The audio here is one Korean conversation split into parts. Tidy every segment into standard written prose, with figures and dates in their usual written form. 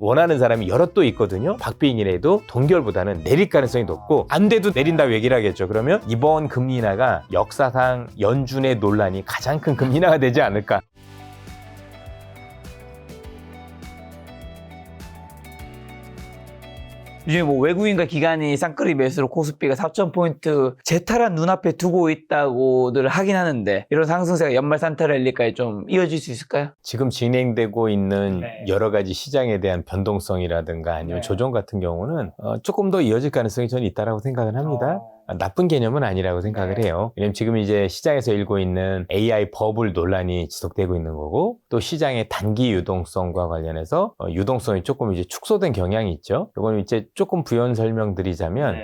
원하는 사람이 여럿 또 있거든요. 박빙이라도 동결보다는 내릴 가능성이 높고 안 돼도 내린다고 얘기를 하겠죠. 그러면 이번 금리 인하가 역사상 연준의 논란이 가장 큰 금리 인하가 되지 않을까. 요즘에 뭐 외국인과 기관이 쌍끌이 매수로 코스피가 4,000포인트 재탈한 눈앞에 두고 있다고들 하긴 하는데 이런 상승세가 연말 산타 랠리까지 좀 이어질 수 있을까요? 지금 진행되고 있는 네. 여러 가지 시장에 대한 변동성이라든가 아니면 네. 조정 같은 경우는 조금 더 이어질 가능성이 저는 있다고 생각을 합니다. 나쁜 개념은 아니라고 생각을 해요. 왜냐면 지금 이제 시장에서 일고 있는 AI 버블 논란이 지속되고 있는 거고 또 시장의 단기 유동성과 관련해서 유동성이 조금 이제 축소된 경향이 있죠. 이거는 이제 조금 부연 설명드리자면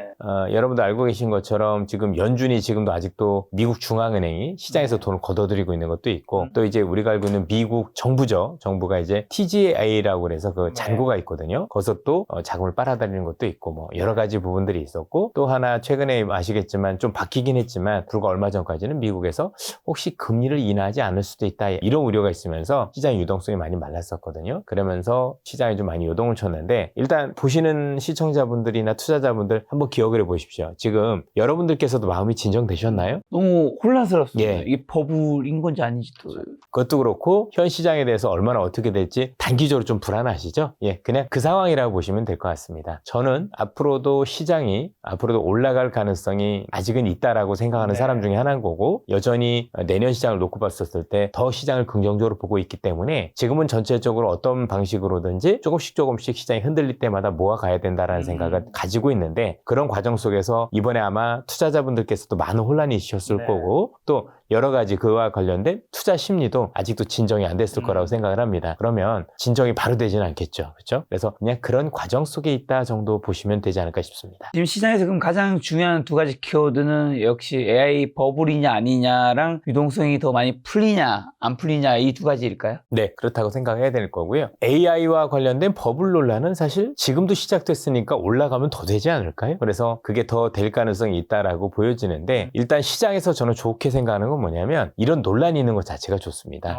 여러분도 알고 계신 것처럼 지금 연준이 지금도 아직도 미국 중앙은행이 시장에서 돈을 걷어들이고 있는 것도 있고 또 이제 우리가 알고 있는 미국 정부죠. 정부가 이제 TGA라고 그래서 그 잔고가 있거든요. 거기서 또 자금을 빨아들이는 것도 있고 뭐 여러 가지 부분들이 있었고 또 하나 최근에 아시겠지만 좀 바뀌긴 했지만 불과 얼마 전까지는 미국에서 혹시 금리를 인하하지 않을 수도 있다 이런 우려가 있으면서 시장 유동성이 많이 말랐었거든요. 그러면서 시장이 좀 많이 요동을 쳤는데 일단 보시는 시청자분들이나 투자자분들 한번 기억을 해보십시오. 지금 여러분들께서도 마음이 진정되셨나요? 너무 혼란스럽습니다. 예. 이게 버블인 건지 아닌지도. 그것도 그렇고 현 시장에 대해서 얼마나 어떻게 될지 단기적으로 좀 불안하시죠? 예, 그냥 그 상황이라고 보시면 될 것 같습니다. 저는 앞으로도 시장이 앞으로도 올라갈 가능성이 아직은 있다라고 생각하는 사람 중에 하나인 거고 여전히 내년 시장을 놓고 봤었을 때 더 시장을 긍정적으로 보고 있기 때문에 지금은 전체적으로 어떤 방식으로든지 조금씩 시장이 흔들릴 때마다 모아가야 된다라는 생각을 가지고 있는데 그런 과정 속에서 이번에 아마 투자자분들께서도 많은 혼란이 있으셨을 거고 또 여러 가지 그와 관련된 투자 심리도 아직도 진정이 안 됐을 거라고 생각을 합니다. 그러면 진정이 바로 되지는 않겠죠. 그렇죠? 그래서 그냥 그런 과정 속에 있다 정도 보시면 되지 않을까 싶습니다. 지금 시장에서 그럼 가장 중요한 두 가지 키워드는 역시 AI 버블이냐 아니냐랑 유동성이 더 많이 풀리냐 안 풀리냐 이 두 가지일까요? 네, 그렇다고 생각해야 될 거고요. AI와 관련된 버블 논란은 사실 지금도 시작됐으니까 올라가면 더 되지 않을까요? 그래서 그게 더 될 가능성이 있다라고 보여지는데 일단 시장에서 저는 좋게 생각하는 건 뭐냐면 이런 논란이 있는 것 자체가 좋습니다.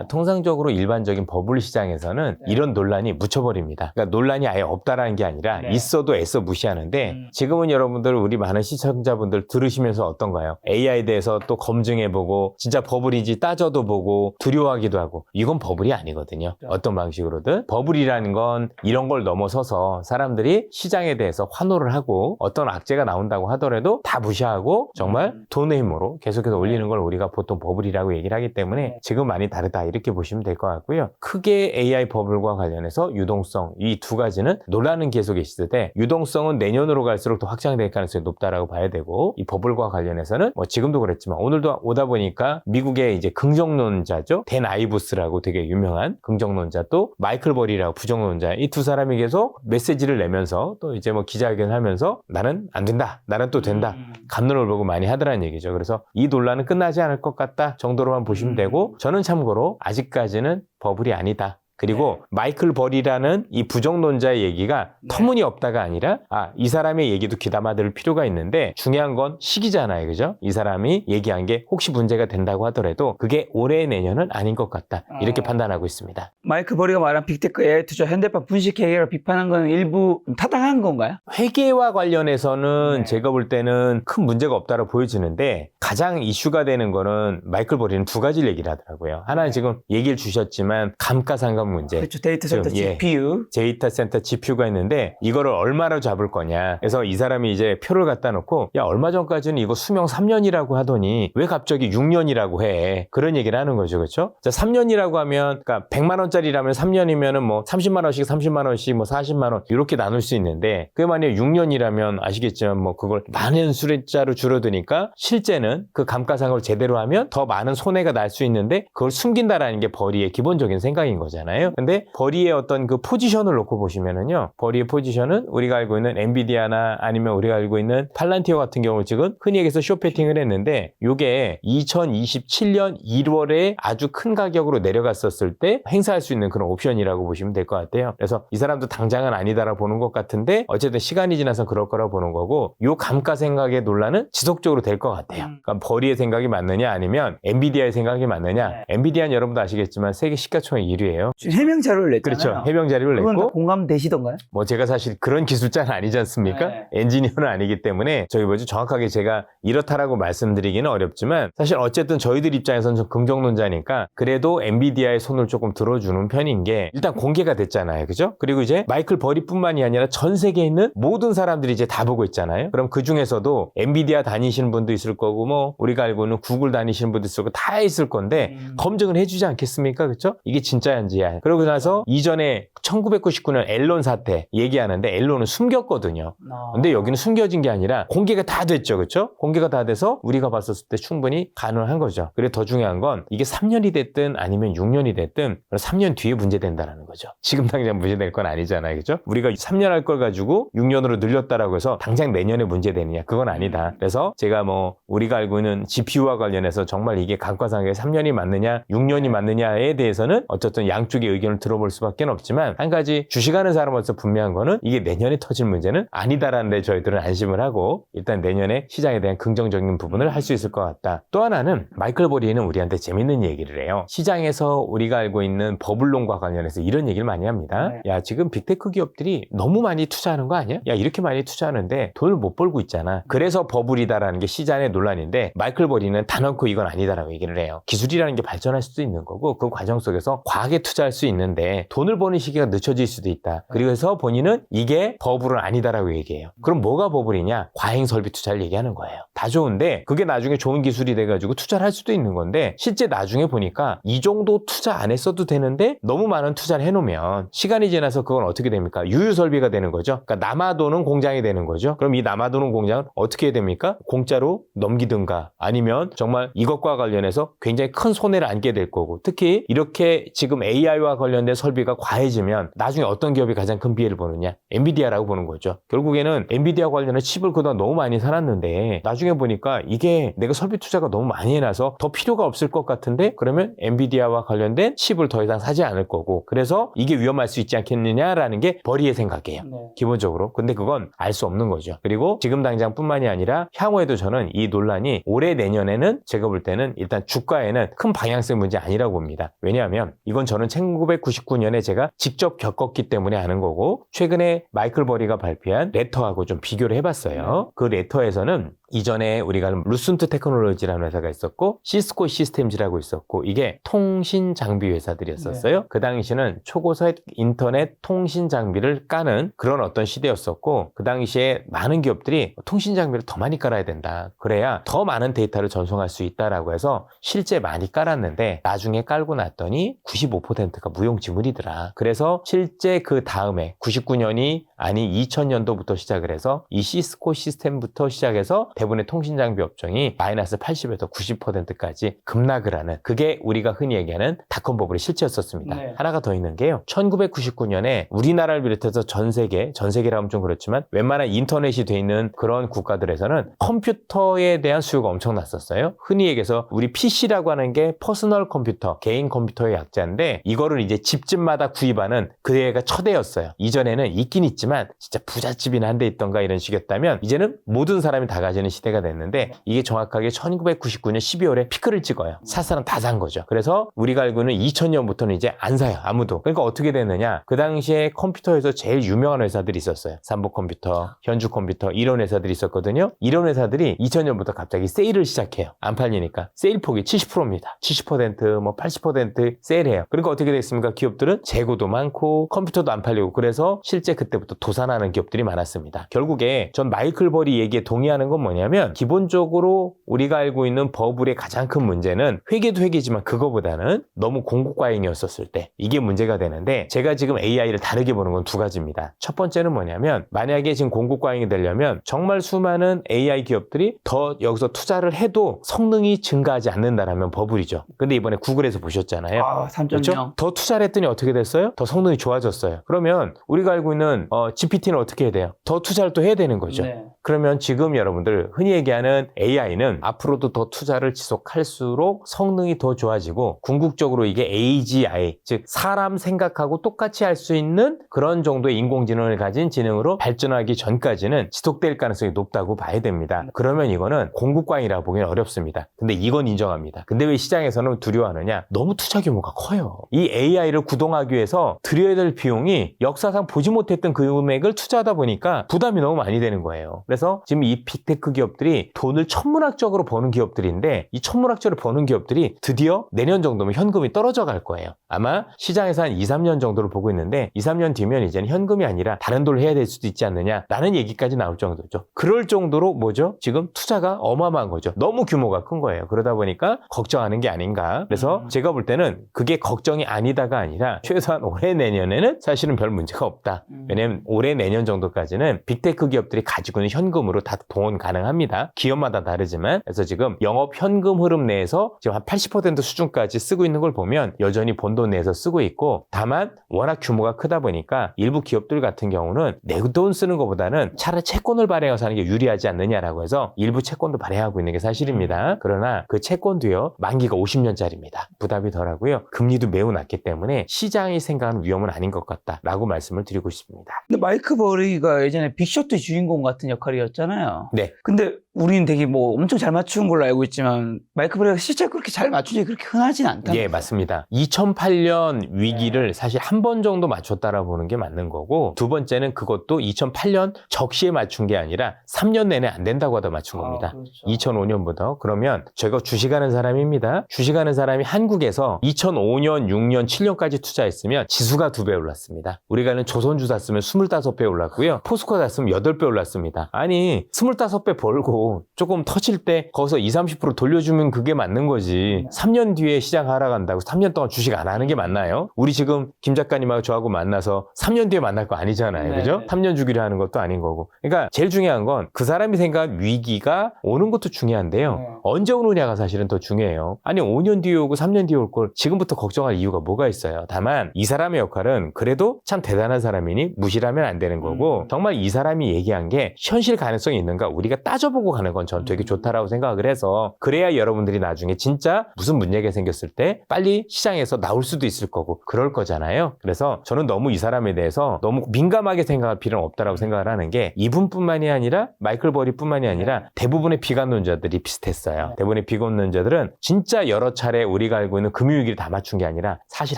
통상적으로 일반적인 버블 시장에서는 이런 논란이 묻혀버립니다. 그러니까 논란이 아예 없다라는 게 아니라 있어도 애써 무시하는데 지금은 여러분들 우리 많은 시청자분들 들으시면서 어떤가요? AI에 대해서 또 검증해보고 진짜 버블인지 따져도 보고 두려워하기도 하고 이건 버블이 아니거든요. 어떤 방식으로든 버블이라는 건 이런 걸 넘어서서 사람들이 시장에 대해서 환호를 하고 어떤 악재가 나온다고 하더라도 다 무시하고 정말 돈의 힘으로 계속해서 올리는 걸 우리가 보통 버블이라고 얘기를 하기 때문에 지금 많이 다르다 이렇게 보시면 될 것 같고요. 크게 AI 버블과 관련해서 유동성 이 두 가지는 논란은 계속 있을 유동성은 내년으로 갈수록 더 확장될 가능성이 높다라고 봐야 되고 이 버블과 관련해서는 뭐 지금도 그랬지만 오늘도 오다 보니까 미국의 이제 긍정론자죠. 댄 아이브스라고 되게 유명한 긍정론자 또 마이클 버리라고 부정론자 이 두 사람이 계속 메시지를 내면서 또 이제 뭐 기자회견을 하면서 나는 안 된다. 나는 또 된다. 갑론을 보고 많이 하더라는 얘기죠. 그래서 이 논란은 끝나지 않을 것 같다 정도로만 보시면 되고 저는 참고로 아직까지는 버블이 아니다. 그리고 마이클 버리라는 이 부정론자의 얘기가 터무니없다가 아니라 이 사람의 얘기도 귀담아 들을 필요가 있는데 중요한 건 시기잖아요. 그죠? 이 사람이 얘기한 게 혹시 문제가 된다고 하더라도 그게 올해 내년은 아닌 것 같다. 이렇게 판단하고 있습니다. 마이크 버리가 말한 빅테크 AI 투자 현대판 분식 회계를 비판한 건 일부 타당한 건가요? 회계와 관련해서는 제가 볼 때는 큰 문제가 없다고 보여지는데 가장 이슈가 되는 거는 마이클 버리는 두 가지를 얘기를 하더라고요. 하나는 지금 얘기를 주셨지만 감가상각 문제. 그렇죠. 데이터 센터 GPU. 데이터 센터 GPU가 있는데 이거를 얼마로 잡을 거냐. 그래서 이 사람이 이제 표를 갖다 놓고 야 얼마 전까지는 이거 수명 3년이라고 하더니 왜 갑자기 6년이라고 해. 그런 얘기를 하는 거죠. 그렇죠? 자, 3년이라고 하면 그러니까 100만 원짜리라면 3년이면은 뭐 30만 원씩 30만 원씩 뭐 40만 원 이렇게 나눌 수 있는데 그게 만약에 6년이라면 아시겠지만 뭐 그걸 많은 숫자로 줄어드니까 실제는 그 감가상각을 제대로 하면 더 많은 손해가 날 수 있는데 그걸 숨긴다라는 게 버리의 기본적인 생각인 거잖아요. 근데 버리의 어떤 그 포지션을 놓고 보시면은요. 버리의 포지션은 우리가 알고 있는 엔비디아나 아니면 우리가 알고 있는 팔란티어 같은 경우 지금 흔히 얘기해서 숏배팅을 했는데 이게 2027년 1월에 아주 큰 가격으로 내려갔었을 때 행사할 수 있는 그런 옵션이라고 보시면 될 것 같아요. 그래서 이 사람도 당장은 아니다라고 보는 것 같은데 어쨌든 시간이 지나서 그럴 거라고 보는 거고 요 감가 생각의 논란은 지속적으로 될 것 같아요. 그러니까 버리의 생각이 맞느냐 아니면 엔비디아의 생각이 맞느냐. 엔비디아는 여러분도 아시겠지만 세계 시가총액 1위예요. 지금 해명 자료를 냈잖아요. 그렇죠. 해명 자료를 그건 다 냈고 공감되시던가요? 뭐 제가 사실 그런 기술자는 아니지 않습니까? 네. 엔지니어는 아니기 때문에 정확하게 제가 이렇다라고 말씀드리기는 어렵지만 사실 어쨌든 저희들 입장에서는 좀 긍정론자니까 그래도 엔비디아의 손을 조금 들어주는 편인 게 일단 공개가 됐잖아요. 그죠? 그리고 이제 마이클 버리뿐만이 아니라 전 세계에 있는 모든 사람들이 이제 다 보고 있잖아요. 그럼 그 중에서도 엔비디아 다니시는 분도 있을 거고 뭐 우리가 알고 있는 구글 다니시는 분도 있을 거고 다 있을 건데 검증을 해주지 않겠습니까? 그렇죠? 이게 진짜인지야. 그러고 나서 이전에 1999년 앨런 사태 얘기하는데 앨런은 숨겼거든요. 근데 여기는 숨겨진 게 아니라 공개가 다 됐죠. 그렇죠? 공개가 다 돼서 우리가 봤었을 때 충분히 가능한 거죠. 그리고 더 중요한 건 이게 3년이 됐든 아니면 6년이 됐든 3년 뒤에 문제된다라는 거죠. 지금 당장 문제될 건 아니잖아요. 그죠? 우리가 3년 할 걸 가지고 6년으로 늘렸다라고 해서 당장 내년에 문제되느냐? 그건 아니다. 그래서 제가 뭐 우리가 알고 있는 GPU와 관련해서 정말 이게 감가상각에 3년이 맞느냐 6년이 맞느냐에 대해서는 어쨌든 양쪽의 의견을 들어볼 수밖에 없지만 한 가지 주식하는 사람으로서 분명한 거는 이게 내년에 터질 문제는 아니다라는 데 저희들은 안심을 하고 일단 내년에 시장에 대한 긍정적인 부분을 할 수 있을 것 같다. 또 하나는 마이클 버리는 우리한테 재밌는 얘기를 해요. 시장에서 우리가 알고 있는 버블론과 관련해서 이런 얘기를 많이 합니다. 네. 야 지금 빅테크 기업들이 너무 많이 투자하는 거 아니야? 야 이렇게 많이 투자하는데 돈을 못 벌고 있잖아. 그래서 버블이다라는 게 시장의 논란인데 마이클 버리는 단언코 이건 아니다라고 얘기를 해요. 기술이라는 게 발전할 수도 있는 거고 그 과정 속에서 과하게 투자할 수 있는데 돈을 버는 시기가 늦춰질 수도 있다. 그래서 본인은 이게 버블은 아니다라고 얘기해요. 그럼 뭐가 버블이냐? 과잉 설비 투자를 얘기하는 거예요. 다 좋은데 그게 나중에 좋은 기술이 돼가지고 투자를 할 수도 있는 건데 실제 나중에 보니까 이 정도 투자 안 했어도 되는데 너무 많은 투자를 해놓으면 시간이 지나서 그건 어떻게 됩니까? 유유 설비가 되는 거죠. 그러니까 남아도는 공장이 되는 거죠. 그럼 이 남아도는 공장은 어떻게 해야 됩니까? 공짜로 넘기든가 아니면 정말 이것과 관련해서 굉장히 큰 손해를 안게 될 거고 특히 이렇게 지금 AI와 관련된 설비가 과해지면 나중에 어떤 기업이 가장 큰 피해를 보느냐? 엔비디아라고 보는 거죠. 결국에는 엔비디아 관련한 칩을 그동안 너무 많이 사놨는데 나중에 보니까 이게 내가 설비 투자가 너무 많이 해놔서 더 필요가 없을 것 같은데 그러면 엔비디아와 관련된 칩을 더 이상 사지 않을 거고 그래서 이게 위험할 수 있지 않겠느냐라는 게 버리의 생각이에요. 네. 기본적으로. 근데 그건 알 수 없는 거죠. 그리고 지금 당장 뿐만이 아니라 향후에도 저는 이 논란이 올해 내년에는 제가 볼 때는 일단 주가에는 큰 방향성 문제 아니라고 봅니다. 왜냐하면 이건 저는 1999년에 제가 직접 겪었기 때문에 아는 거고 최근에 마이클 버리가 발표한 레터하고 좀 비교를 해봤어요. 그 레터에서는 이전에 우리가 루슨트 테크놀로지라는 회사가 있었고 시스코 시스템즈라고 있었고 이게 통신 장비 회사들이었었어요. 그 당시는 초고속 인터넷 통신 장비를 까는 그런 어떤 시대였었고 그 당시에 많은 기업들이 통신 장비를 더 많이 깔아야 된다. 그래야 더 많은 데이터를 전송할 수 있다라고 해서 실제 많이 깔았는데 나중에 깔고 났더니 95%가 무용지물이더라. 그래서 실제 그 다음에 99년이 아니 2000년도부터 시작을 해서 이 시스코 시스템부터 시작해서 대부분의 통신장비 업종이 마이너스 80에서 90%까지 급락을 하는 그게 우리가 흔히 얘기하는 닷컴 버블의 실체였었습니다. 네. 하나가 더 있는 게요. 1999년에 우리나라를 비롯해서 전 세계라고 하면 좀 그렇지만 웬만한 인터넷이 돼 있는 그런 국가들에서는 컴퓨터에 대한 수요가 엄청났었어요. 흔히 얘기해서 우리 PC라고 하는 게 퍼스널 컴퓨터, 개인 컴퓨터의 약자인데 이거를 이제 집집마다 구입하는 그 애가 첫애였어요. 이전에는 있긴 있지만 진짜 부잣집이나 한 대 있던가 이런 식이었다면 이제는 모든 사람이 다 가지는 시대가 됐는데 이게 정확하게 1999년 12월에 피크를 찍어요. 살 사람 다 산 거죠. 그래서 우리가 알고 있는 2000년부터는 이제 안 사요. 아무도. 그러니까 어떻게 됐느냐. 그 당시에 컴퓨터에서 제일 유명한 회사들이 있었어요. 삼보컴퓨터, 현주컴퓨터 이런 회사들이 있었거든요. 이런 회사들이 2000년부터 갑자기 세일을 시작해요. 안 팔리니까. 세일폭이 70%입니다. 70% 뭐 80% 세일해요. 그러니까 어떻게 됐습니까? 기업들은 재고도 많고 컴퓨터도 안 팔리고 그래서 실제 그때부터 도산하는 기업들이 많았습니다. 결국에 전 마이클 버리 얘기에 동의하는 건 뭐냐면 기본적으로 우리가 알고 있는 버블의 가장 큰 문제는 회계도 회계지만 그거보다는 너무 공급과잉이었었을 때 이게 문제가 되는데 제가 지금 AI를 다르게 보는 건 두 가지입니다. 첫 번째는 뭐냐면 만약에 지금 공급과잉이 되려면 정말 수많은 AI 기업들이 더 여기서 투자를 해도 성능이 증가하지 않는다라면 버블이죠. 근데 이번에 구글에서 보셨잖아요. 아, 3.0. 그렇죠? 더 투자를 했더니 어떻게 됐어요? 더 성능이 좋아졌어요. 그러면 우리가 알고 있는 GPT는 어떻게 해야 돼요? 더 투자를 또 해야 되는 거죠. 네. 그러면 지금 여러분들 흔히 얘기하는 AI는 앞으로도 더 투자를 지속할수록 성능이 더 좋아지고 궁극적으로 이게 AGI, 즉 사람 생각하고 똑같이 할 수 있는 그런 정도의 인공지능을 가진 지능으로 발전하기 전까지는 지속될 가능성이 높다고 봐야 됩니다. 그러면 이거는 공급광이라고 보기는 어렵습니다. 근데 이건 인정합니다. 근데 왜 시장에서는 두려워하느냐? 너무 투자 규모가 커요. 이 AI를 구동하기 위해서 들여야 될 비용이 역사상 보지 못했던 그 금액을 투자하다 보니까 부담이 너무 많이 되는 거예요. 그래서 지금 이 빅테크 기업들이 돈을 천문학적으로 버는 기업들인데 이 천문학적으로 버는 기업들이 드디어 내년 정도면 현금이 떨어져 갈 거예요. 아마 시장에서 한 2, 3년 정도를 보고 있는데 2, 3년 뒤면 이제는 현금이 아니라 다른 돈을 해야 될 수도 있지 않느냐라는 얘기까지 나올 정도죠. 그럴 정도로 뭐죠? 지금 투자가 어마어마한 거죠. 너무 규모가 큰 거예요. 그러다 보니까 걱정하는 게 아닌가. 그래서 제가 볼 때는 그게 걱정이 아니다가 아니라 최소한 올해 내년에는 사실은 별 문제가 없다. 왜냐면 올해 내년 정도까지는 빅테크 기업들이 가지고 있는 현금으로 다 동원 가능합니다. 기업마다 다르지만 그래서 지금 영업 현금 흐름 내에서 지금 한 80% 수준까지 쓰고 있는 걸 보면 여전히 본 돈 내에서 쓰고 있고 다만 워낙 규모가 크다 보니까 일부 기업들 같은 경우는 내 돈 쓰는 것보다는 차라리 채권을 발행해서 하는 게 유리하지 않느냐라고 해서 일부 채권도 발행하고 있는 게 사실입니다. 그러나 그 채권도요 만기가 50년짜리입니다. 부담이 덜하고요. 금리도 매우 낮기 때문에 시장이 생각하는 위험은 아닌 것 같다라고 말씀을 드리고 싶습니다. 근데 마이크 버리가 예전에 빅쇼트 주인공 같은 역할이었잖아요. 네. 근데 우리는 되게 뭐 엄청 잘 맞춘 걸로 알고 있지만 마이크 버리가 실제 그렇게 잘 맞추지 그렇게 흔하진 않다. 예, 맞습니다. 2008년 위기를 사실 한 번 정도 맞췄다라고 보는 게 맞는 거고 두 번째는 그것도 2008년 적시에 맞춘 게 아니라 3년 내내 안 된다고 하다 맞춘 겁니다. 그렇죠. 2005년부터. 그러면 제가 주식하는 사람입니다. 주식하는 사람이 한국에서 2005년, 6년, 7년까지 투자했으면 지수가 2배 올랐습니다. 우리가 아는 조선주 샀으면 25배 올랐고요. 포스코 샀으면 8배 올랐습니다. 아니 25배 벌고 조금 터질 때 거기서 20, 30% 돌려주면 그게 맞는 거지. 3년 뒤에 시장 하락한다고 3년 동안 주식 안 하는 게 맞나요? 우리 지금 김 작가님하고 저하고 만나서 3년 뒤에 만날 거 아니잖아요. 그죠? 3년 주기로 하는 것도 아닌 거고. 그러니까 제일 중요한 건 그 사람이 생각한 위기가 오는 것도 중요한데요. 언제 오느냐가 사실은 더 중요해요. 아니 5년 뒤에 오고 3년 뒤에 올 걸 지금부터 걱정할 이유가 뭐가 있어요. 다만 이 사람의 역할은 그래도 참 대단한 사람이니 무시하면 안 되는 거고 정말 이 사람이 얘기한 게 현실 가능성이 있는가 우리가 따져보고 가는 건 전 되게 좋다라고 생각을 해서 그래야 여러분들이 나중에 진짜 무슨 문제가 생겼을 때 빨리 시장에서 나올 수도 있을 거고 그럴 거잖아요. 그래서 저는 너무 이 사람에 대해서 너무 민감하게 생각할 필요는 없다라고 생각을 하는 게 이분뿐만이 아니라 마이클 버리뿐만이 아니라 대부분의 비관론자들이 비슷했어요. 대부분의 비관론자들은 진짜 여러 차례 우리가 알고 있는 금융위기를 다 맞춘 게 아니라 사실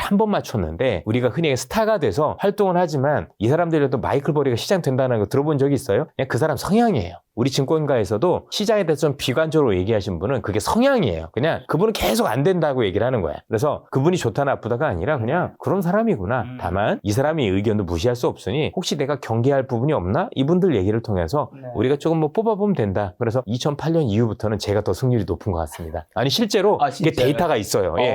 한 번 맞췄는데 우리가 흔히 스타가 돼서 활동을 하지만 이 사람들도 마이클 버리가 시장 된다는 거 들어본 적이 있어요? 그냥 그 사람 성향이에요. 우리 증권가에서도 시장에 대해서 좀 비관적으로 얘기하신 분은 그게 성향이에요. 그냥 그분은 계속 안 된다고 얘기를 하는 거야. 그래서 그분이 좋다 나쁘다가 아니라 그냥 그런 사람이구나. 다만 이 사람의 의견도 무시할 수 없으니 혹시 내가 경계할 부분이 없나? 이분들 얘기를 통해서 우리가 조금 뭐 뽑아보면 된다. 그래서 2008년 이후부터는 제가 더 승률이 높은 것 같습니다. 아니 실제로 이게 데이터가 있어요. 예.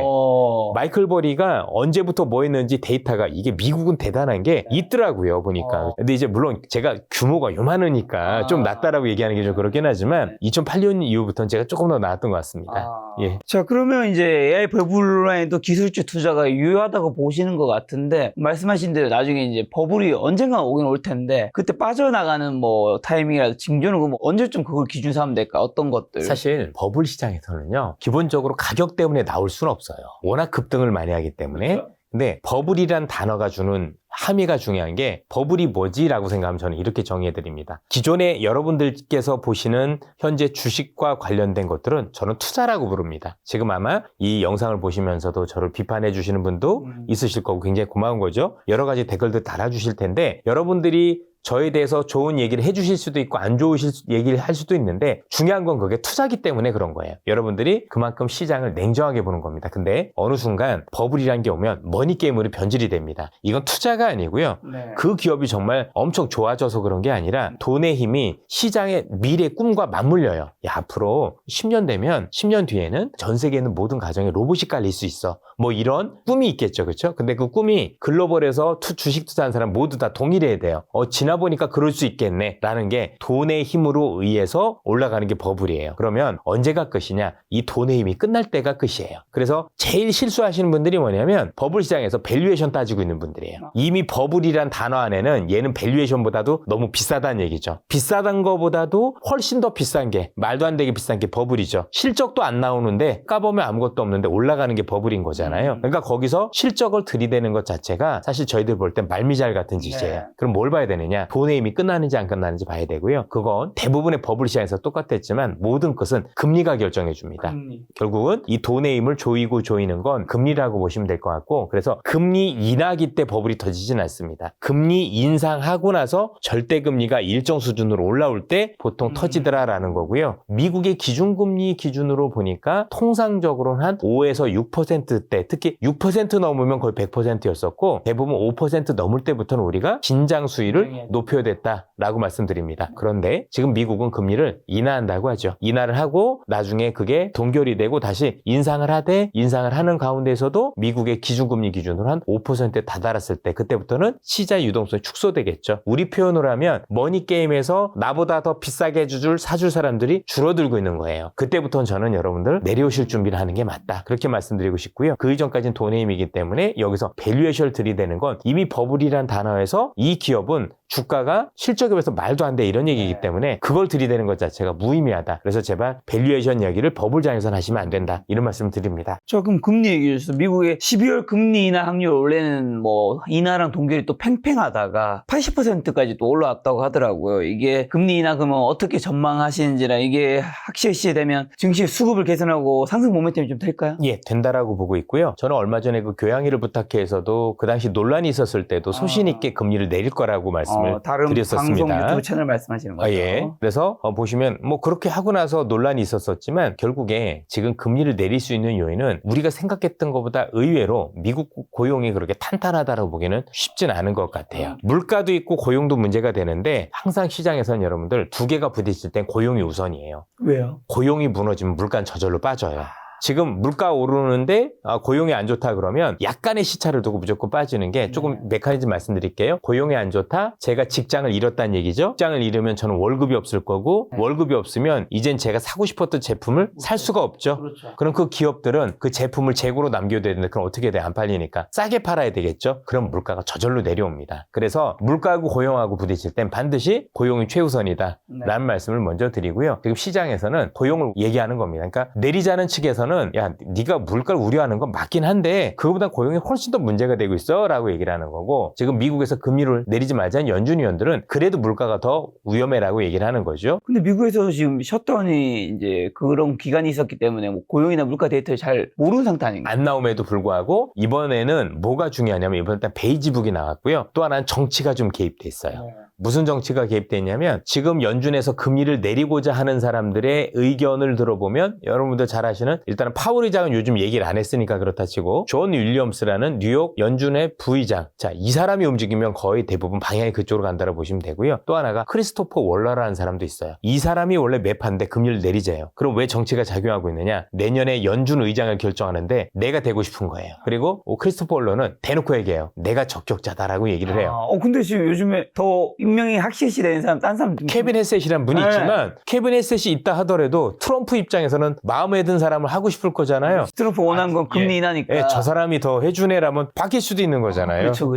마이클 버리가 언제부터 뭐 했는지 데이터가 이게 미국은 대단한 게 있더라고요. 보니까. 근데 이제 물론 제가 규모가 요만하니까 좀 낫다라고 얘기하는 게 좀 그렇긴 하지만 2008년 이후부터는 제가 조금 더 나았던 것 같습니다. 예. 자, 그러면 이제 AI 버블라인도 기술주 투자가 유효하다고 보시는 것 같은데 말씀하신 대로 나중에 이제 버블이 언젠가 오긴 올 텐데 그때 빠져나가는 뭐 타이밍이라든지 징조는 뭐 언제쯤 그걸 기준 삼으면 될까? 어떤 것들? 사실 버블 시장에서는요 기본적으로 가격 때문에 나올 수는 없어요. 워낙 급등을 많이 하기 때문에. 그렇죠? 근데 버블이란 단어가 주는 함의가 중요한 게 버블이 뭐지라고 생각하면 저는 이렇게 정의해 드립니다. 기존에 여러분들께서 보시는 현재 주식과 관련된 것들은 저는 투자라고 부릅니다. 지금 아마 이 영상을 보시면서도 저를 비판해 주시는 분도 있으실 거고 굉장히 고마운 거죠. 여러 가지 댓글들 달아주실 텐데 여러분들이 저에 대해서 좋은 얘기를 해주실 수도 있고 안 좋으실 얘기를 할 수도 있는데 중요한 건 그게 투자기 때문에 그런 거예요. 여러분들이 그만큼 시장을 냉정하게 보는 겁니다. 근데 어느 순간 버블이라는 게 오면 머니게임으로 변질이 됩니다. 이건 투자가 아니고요. 그 기업이 정말 엄청 좋아져서 그런 게 아니라 돈의 힘이 시장의 미래 꿈과 맞물려요. 야, 앞으로 10년 되면 10년 뒤에는 전 세계에 있는 모든 가정에 로봇이 깔릴 수 있어. 뭐 이런 꿈이 있겠죠. 그렇죠? 근데 그 꿈이 글로벌에서 주식 투자한 사람 모두 다 동일해야 돼요. 지난 많아 보니까 그럴 수 있겠네 라는 게 돈의 힘으로 의해서 올라가는 게 버블이에요. 그러면 언제가 끝이냐? 이 돈의 힘이 끝날 때가 끝이에요. 그래서 제일 실수하시는 분들이 뭐냐면 버블 시장에서 밸류에이션 따지고 있는 분들이에요. 이미 버블이란 단어 안에는 얘는 밸류에이션보다도 너무 비싸다는 얘기죠. 비싸단 거보다도 훨씬 더 비싼 게, 말도 안 되게 비싼 게 버블이죠. 실적도 안 나오는데 까보면 아무것도 없는데 올라가는 게 버블인 거잖아요. 그러니까 거기서 실적을 들이대는 것 자체가 사실 저희들 볼 땐 말미잘 같은 짓이에요. 네. 그럼 뭘 봐야 되느냐? 돈의 힘이 끝나는지 안 끝나는지 봐야 되고요. 그건 대부분의 버블 시장에서 똑같았지만 모든 것은 금리가 결정해 줍니다. 결국은 이 돈의 힘을 조이고 조이는 건 금리라고 보시면 될 것 같고, 그래서 금리 인하기 때 버블이 터지진 않습니다. 금리 인상하고 나서 절대금리가 일정 수준으로 올라올 때 보통 터지더라라는 거고요. 미국의 기준금리 기준으로 보니까 통상적으로는 한 5에서 6%대, 특히 6% 넘으면 거의 100%였었고 대부분 5% 넘을 때부터는 우리가 긴장 수위를 높여야 됐다라고 말씀드립니다. 그런데 지금 미국은 금리를 인하한다고 하죠. 인하를 하고 나중에 그게 동결이 되고 다시 인상을 하되, 인상을 하는 가운데에서도 미국의 기준금리 기준으로 한 5%에 다다랐을 때 그때부터는 시장 유동성이 축소되겠죠. 우리 표현으로 하면 머니게임에서 나보다 더 비싸게 사줄 사람들이 줄어들고 있는 거예요. 그때부터는 저는 여러분들 내려오실 준비를 하는 게 맞다, 그렇게 말씀드리고 싶고요. 그 이전까지는 돈의 힘이기 때문에 여기서 밸류에이션을 들이대는 건 이미 버블이란 단어에서 이 기업은 주가가 실적에 비해서 말도 안 돼 이런 얘기이기 때문에 그걸 들이대는 것 자체가 무의미하다. 그래서 제발 밸류에이션 이야기를 버블장에서는 하시면 안 된다, 이런 말씀 드립니다. 조금 금리 얘기해 주셔서 미국의 12월 금리 인하 확률 원래는 뭐 인하랑 동결이 또 팽팽하다가 80%까지 또 올라왔다고 하더라고요. 이게 금리 인하 그러면 어떻게 전망하시는지랑 이게 확실시 되면 증시 수급을 개선하고 상승 모멘텀이 좀 될까요? 예, 된다라고 보고 있고요. 저는 얼마 전에 그 교양위를 부탁해에서도 그 당시 논란이 있었을 때도 소신 있게 금리를 내릴 거라고 말씀을 다른 드렸었습니다. 방송 유튜브 채널 말씀하시는 거죠? 예. 그래서 보시면 뭐 그렇게 하고 나서 논란이 있었었지만 결국에 지금 금리를 내릴 수 있는 요인은 우리가 생각했던 것보다 의외로 미국 고용이 그렇게 탄탄하다고 보기는 쉽진 않은 것 같아요. 물가도 있고 고용도 문제가 되는데 항상 시장에서는 여러분들 두 개가 부딪힐 땐 고용이 우선이에요. 왜요? 고용이 무너지면 물가는 저절로 빠져요. 지금 물가 오르는데 고용이 안 좋다 그러면 약간의 시차를 두고 무조건 빠지는 게 조금 메커니즘 말씀드릴게요. 고용이 안 좋다? 제가 직장을 잃었다는 얘기죠. 직장을 잃으면 저는 월급이 없을 거고 월급이 없으면 이젠 제가 사고 싶었던 제품을 살 수가 없죠. 그렇죠. 그럼 그 기업들은 그 제품을 재고로 남겨야 되는데 그럼 어떻게 돼? 안 팔리니까 싸게 팔아야 되겠죠. 그럼 물가가 저절로 내려옵니다. 그래서 물가하고 고용하고 부딪힐 땐 반드시 고용이 최우선이다 라는 말씀을 먼저 드리고요. 지금 시장에서는 고용을 얘기하는 겁니다. 그러니까 내리자는 측에서는 야, 네가 물가를 우려하는 건 맞긴 한데 그거보다 고용이 훨씬 더 문제가 되고 있어 라고 얘기를 하는 거고, 지금 미국에서 금리를 내리지 말자는 연준 위원들은 그래도 물가가 더 위험해라고 얘기를 하는 거죠. 근데 미국에서 지금 셧다운이 이제 그런 기간이 있었기 때문에 뭐 고용이나 물가 데이터를 잘 모르는 상태 아닌가요? 안 나옴에도 불구하고 이번에는 뭐가 중요하냐면 이번에 일단 베이지북이 나왔고요. 또 하나는 정치가 좀 개입돼 있어요. 무슨 정치가 개입돼 있냐면 지금 연준에서 금리를 내리고자 하는 사람들의 의견을 들어보면 여러분들 잘 아시는, 일단은 파월 의장은 요즘 얘기를 안 했으니까 그렇다 치고 존 윌리엄스라는 뉴욕 연준의 부의장, 자, 이 사람이 움직이면 거의 대부분 방향이 그쪽으로 간다고 보시면 되고요. 또 하나가 크리스토퍼 월러라는 사람도 있어요. 이 사람이 원래 매파인데 금리를 내리재요. 그럼 왜 정치가 작용하고 있느냐? 내년에 연준 의장을 결정하는데 내가 되고 싶은 거예요. 그리고 크리스토퍼 월러는 대놓고 얘기해요. 내가 적격자다라고 얘기를 해요. 근데 지금 요즘에 더 임명이 확실시 되는 사람, 딴 사람 케빈 헤셋이라는 분이 있지만 케빈 헤셋이 있다 하더라도 트럼프 입장에서는 마음에 든 사람을 하고 싶을 거잖아요. 트럼프 원하는 건 금리 인하니까. 예, 저 사람이 더 해주네라면 바뀔 수도 있는 거잖아요. 그렇죠.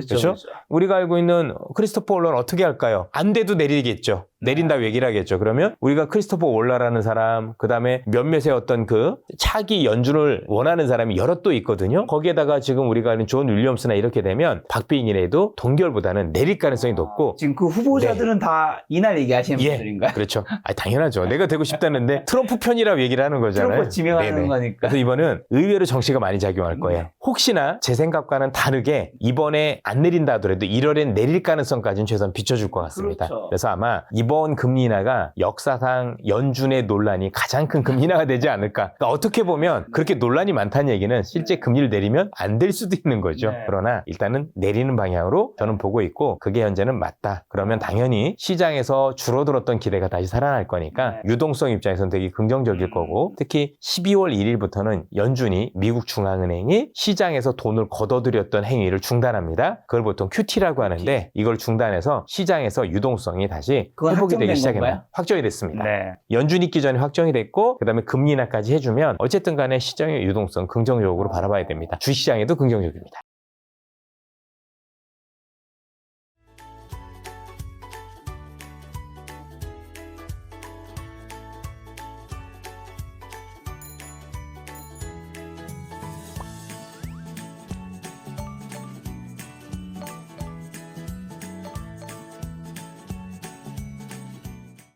우리가 알고 있는 크리스토퍼 월러는 어떻게 할까요? 안 돼도 내리겠죠. 내린다고 얘기를 하겠죠. 그러면 우리가 크리스토퍼 월러라는 사람, 그 다음에 몇몇의 어떤 그 차기 연준을 원하는 사람이 여러 또 있거든요. 거기에다가 지금 우리가 아는 존 윌리엄스나 이렇게 되면 박빙이라도 동결보다는 내릴 가능성이 높고, 지금 그 후보자들은 다 이날 얘기하시는 예, 분들인가요? 그렇죠. 당연하죠. 내가 되고 싶다는데 트럼프 편이라고 얘기를 하는 거잖아요. 트럼프 지명하는 거니까. 그래서 이번은 의외로 정치가 많이 작용할 거예요. 혹시나 제 생각과는 다르게 이번에 안 내린다 하더라도 1월엔 내릴 가능성까지는 최소한 비춰줄 것 같습니다. 그렇죠. 그래서 아마 이번 금리 인하가 역사상 연준의 논란이 가장 큰 금리 인하가 되지 않을까. 그러니까 어떻게 보면 그렇게 논란이 많다는 얘기는 실제 금리를 내리면 안 될 수도 있는 거죠. 네. 그러나 일단은 내리는 방향으로 저는 보고 있고 그게 현재는 맞다. 그러면 당연히 시장에서 줄어들었던 기대가 다시 살아날 거니까 유동성 입장에서는 되게 긍정적일 거고 특히 12월 1일부터는 연준이 미국 중앙은행이 시장에서 돈을 걷어들였던 행위를 중단합니다. 그걸 보통 QT라고 하는데 이걸 중단해서 시장에서 유동성이 다시 그건 회복이 되기 확정된 시작합니다. 건가요? 확정이 됐습니다. 네. 연준 있기 전에 확정이 됐고 그다음에 금리 인하까지 해주면 어쨌든 간에 시장의 유동성 긍정적으로 바라봐야 됩니다. 주시장에도 긍정적입니다.